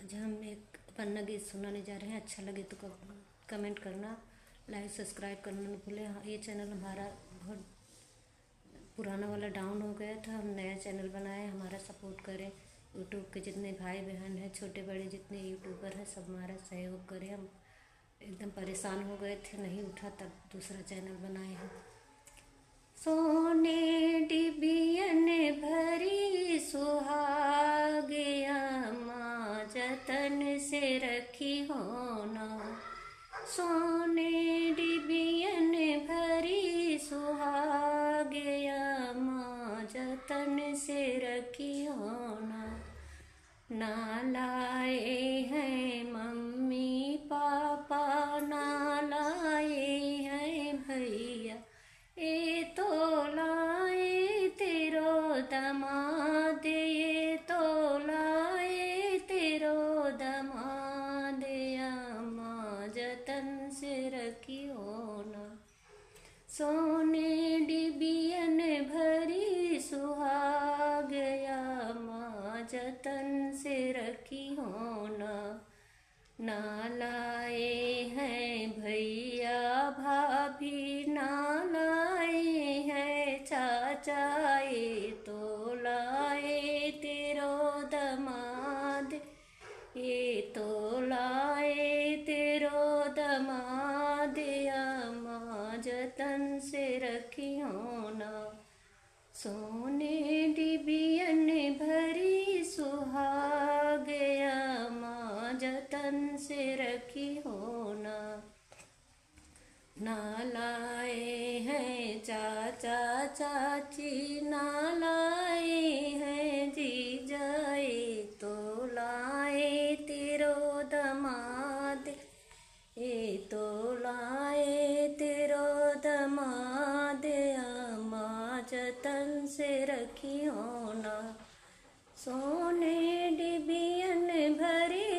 आज हम एक पन्ना गीत सुनाने जा रहे हैं। अच्छा लगे तो कमेंट करना, लाइक सब्सक्राइब करना न भूलें। हाँ, ये चैनल हमारा बहुत पुराना वाला डाउन हो गया था, हम नया चैनल बनाए, हमारा सपोर्ट करें। यूट्यूब के जितने भाई बहन हैं, छोटे बड़े जितने यूट्यूबर हैं, सब हमारा सहयोग करें। हम एकदम परेशान हो गए थे, नहीं उठा, तब दूसरा चैनल बनाए हैं। सोने डिबियन भरी सुहागिया माँ जतन से रखी होना। सोने डिबियन भरी सुहागिया माँ जतन से रखी होना। ना लाए हैं मम्मी पापा, ना लाए हैं भैया, ये तो लाए तेरो दमाद, ये तो लाए तेरो दमाद, माँ जतन से रखी होना। सोने डिबियन भरी सुहागिया माँ जतन से रखी होना। ना लाए हैं भैया भाभी, ना लाए हैं चाचा, ये तो लाए तेरो दमाद, ये तो लाए तेरो दमाद, माँ जतन से रखी होना। सोने डिबियन भरी सुहागिया माँ जतन से रखी होना। ना लाए हैं चाचा चाची, ना लाए हैं जीजा, ये तो लाए तेरो दमाद, ये तो लाए तेरो दमाद, माँ जतन से रखी होना। सोने डिबियन भरी